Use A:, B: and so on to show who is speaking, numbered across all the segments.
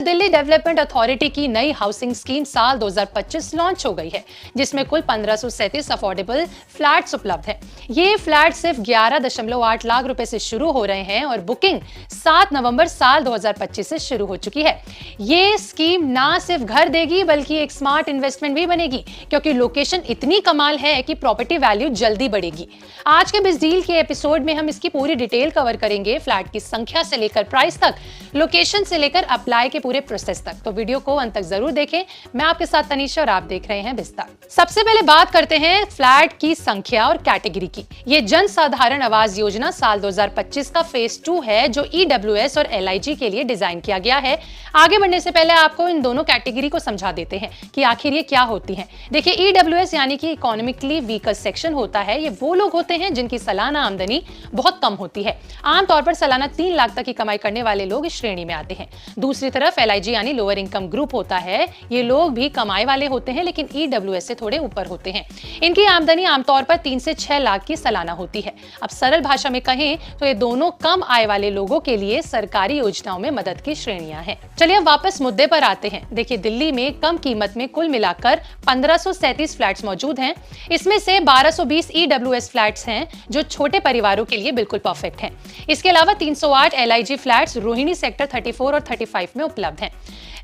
A: Delhi development authority की नई housing scheme साल 2025 लॉन्च हो गई है, जिसमें कुल 1537 अफोर्डेबल फ्लैट्स उपलब्ध हैं। ये फ्लैट सिर्फ 11.8 लाख रुपए से शुरू हो रहे हैं और बुकिंग 7 नवंबर साल 2025 से शुरू हो चुकी है। ये स्कीम ना सिर्फ घर देगी बल्कि एक स्मार्ट इन्वेस्टमेंट भी बनेगी, क्योंकि लोकेशन इतनी कमाल है कि प्रॉपर्टी वैल्यू जल्दी बढ़ेगी। आज के इस डील के एपिसोड में हम इसकी पूरी डिटेल कवर करेंगे, फ्लैट की संख्या से लेकर प्राइस तक, लोकेशन से लेकर अप्लाई के पूरे प्रोसेस तक। तो वीडियो को अंत तक जरूर देखें। मैं आपके साथ तनीषा और आप देख रहे हैं विस्तार। सबसे पहले बात करते हैं फ्लैट की संख्या और कैटेगरी की। ये जन साधारण आवास योजना साल 2025 का फेज 2 है, जो ईडब्ल्यूएस और एलआईजी के लिए डिजाइन किया गया है। आगे बढ़ने से पहले आपको इन दोनों कैटेगरी को समझा देते हैं कि आखिर ये क्या होती हैं। देखिए, ईडब्ल्यूएस यानी कि इकोनॉमिकली वीकर सेक्शन होता है। ये वो लोग होते हैं जिनकी सालाना आमदनी बहुत कम होती है। आमतौर पर सालाना 3 लाख तक की कमाई करने वाले लोग इस श्रेणी में आते हैं। दूसरी तरफ एलआईजी यानी लोअर इनकम ग्रुप होता है। ये लोग भी कमाई वाले होते हैं, लेकिन ईडब्ल्यूएस से थोड़े ऊपर होते हैं। इनकी आमदनी आमतौर पर 3 से 6 लाख की सालाना होती है। अब सरल भाषा में कहें तो ये दोनों कम आय वाले लोगों के लिए सरकारी योजनाओं में मदद की श्रेणियां हैं। चलिए अब वापस मुद्दे पर आते हैं। देखिए, दिल्ली में कम कीमत में कुल मिलाकर 1537 फ्लैट्स मौजूद हैं। इसमें से 1220 ईडब्ल्यूएस फ्लैट्स हैं, जो छोटे परिवारों के लिए बिल्कुल परफेक्ट हैं। इसके अलावा 308 एलआईजी फ्लैट्स रोहिणी सेक्टर 34 और 35 में उपलब्ध हैं।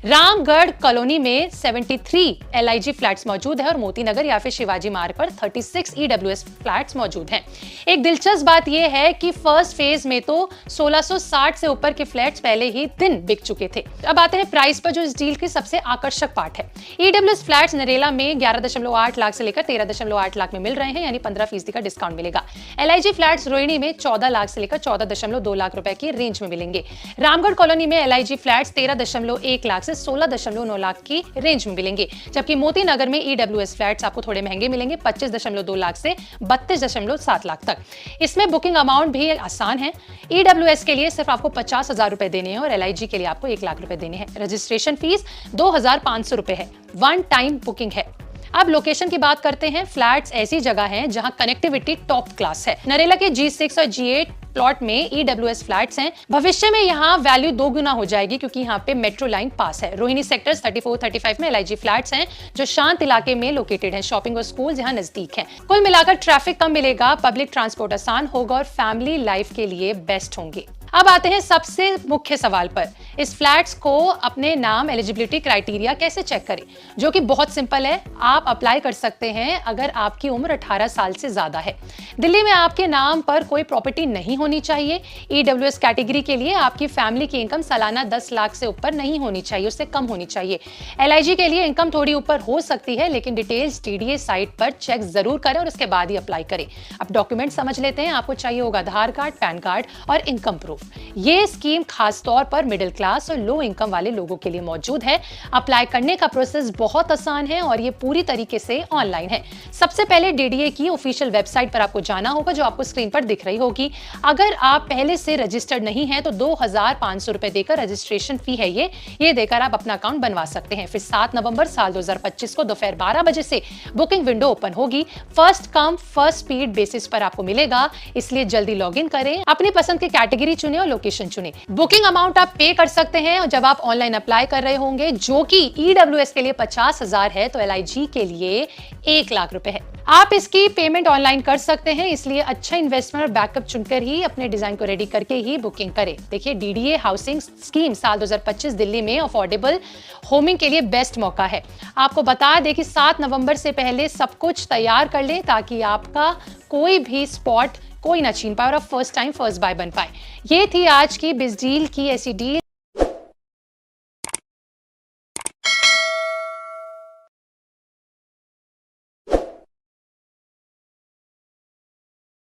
A: रामगढ़ कॉलोनी में 73 एलआईजी फ्लैट्स मौजूद है और मोती नगर या फिर शिवाजी मार्ग पर 36 ईडब्ल्यूएस फ्लैट्स मौजूद हैं। एक दिलचस्प बात यह है कि फर्स्ट फेज में तो 1660 से ऊपर के फ्लैट्स पहले ही दिन बिक चुके थे। अब आते हैं प्राइस पर, जो इस डील की सबसे आकर्षक पार्ट है। ईडब्ल्यूएस फ्लैट्स नरेला में 11.8 लाख से लेकर 13.8 लाख में मिल रहे हैं, यानी 15% का डिस्काउंट मिलेगा। एलआईजी फ्लैट्स रोहिणी में 14 लाख से लेकर 14.2 लाख रुपए की रेंज में मिलेंगे। रामगढ़ कॉलोनी में एलआईजी फ्लैट्स 13.1 लाख से 16.9 लाख की रेंज में मिलेंगे, जबकि मोती नगर में ईडब्ल्यूएस फ्लैट्स आपको थोड़े महंगे मिलेंगे, 25.2 लाख से 32.7 लाख तक। इसमें बुकिंग अमाउंट भी आसान है। ईडब्ल्यूएस के लिए सिर्फ आपको 50,000 रुपए देने हैं और एलआईजी के लिए आपको 1 लाख रुपए देने हैं। रजिस्ट्रेशन फीस 2,500 रुपए है। वन टाइम बुकिंग है। अब लोकेशन की बात करते हैं। फ्लैट्स ऐसी जगह हैं जहां कनेक्टिविटी टॉप क्लास है। नरेला के G6 और G8 प्लॉट में ईडब्ल्यूएस फ्लैट्स हैं। भविष्य में यहाँ वैल्यू 2 गुना हो जाएगी, क्योंकि यहाँ पे मेट्रो लाइन पास है। रोहिणी सेक्टर्स 34-35 में एलआईजी फ्लैट्स हैं, जो शांत इलाके में लोकेटेड हैं। शॉपिंग और स्कूल यहाँ नजदीक हैं। कुल मिलाकर ट्रैफिक कम मिलेगा, पब्लिक ट्रांसपोर्ट आसान होगा और फैमिली लाइफ के लिए बेस्ट होंगे। अब आते हैं सबसे मुख्य सवाल पर। इस फ्लैट्स को अपने नाम एलिजिबिलिटी क्राइटेरिया कैसे चेक करें, जो कि बहुत सिंपल है। आप अप्लाई कर सकते हैं अगर आपकी उम्र 18 साल से ज्यादा है। दिल्ली में आपके नाम पर कोई प्रॉपर्टी नहीं होनी चाहिए। ईडब्ल्यूएस कैटेगरी के लिए आपकी फैमिली की इनकम सालाना 10 लाख से ऊपर नहीं होनी चाहिए, उससे कम होनी चाहिए। एलआईजी के लिए इनकम थोड़ी ऊपर हो सकती है, लेकिन डिटेल्स टीडीए साइट पर चेक जरूर करें और उसके बाद ही अप्लाई करें। अब डॉक्यूमेंट समझ लेते हैं। आपको चाहिए होगा आधार कार्ड, पैन कार्ड और इनकम प्रूफ। ये स्कीम खास तौर पर मिडिल क्लास और लो इनकम वाले लोगों के लिए मौजूद है। अप्लाई करने का प्रोसेस बहुत आसान है और ये पूरी तरीके से ऑनलाइन है। सबसे पहले डीडीए की ऑफिशियल वेबसाइट पर आपको जाना होगा, जो आपको स्क्रीन पर दिख रही होगी। अगर आप पहले से रजिस्टर्ड नहीं हैं तो 2,500 रुपए देकर, रजिस्ट्रेशन फी है ये देकर आप अपना अकाउंट बनवा सकते हैं। फिर 7 नवंबर साल 2025 को दोपहर 12 बजे से बुकिंग विंडो ओपन होगी। First come first speed basis पर आपको मिलेगा, इसलिए जल्दी लॉग इन करें, अपनी पसंद की कैटेगरी चुने और लोकेशन चुने। बुकिंग अमाउंट आप पे कर सकते हैं, और जब आप ऑनलाइन अप्लाई कर रहे होंगे, जो कि ईडब्ल्यूएस के लिए 50,000 है, तो एलआईजी के लिए 1 लाख रुपए है। आप इसकी पेमेंट ऑनलाइन कर सकते हैं, इसलिए अच्छा इन्वेस्टमेंट और बैकअप चुनकर ही अपने डिजाइन को रेडी करके ही बुकिंग करें। देखिए, डीडीए हाउसिंग स्कीम साल 2025 दिल्ली में अफोर्डेबल होमिंग के लिए बेस्ट मौका है। आपको बता दें कि 7 नवंबर से पहले सब कुछ तैयार कर लें, ताकि आपका कोई भी स्पॉट कोई ना छीन पाए और आप फर्स्ट टाइम फर्स्ट बाय बन पाए। ये थी आज की बिजडील की ऐसी डील।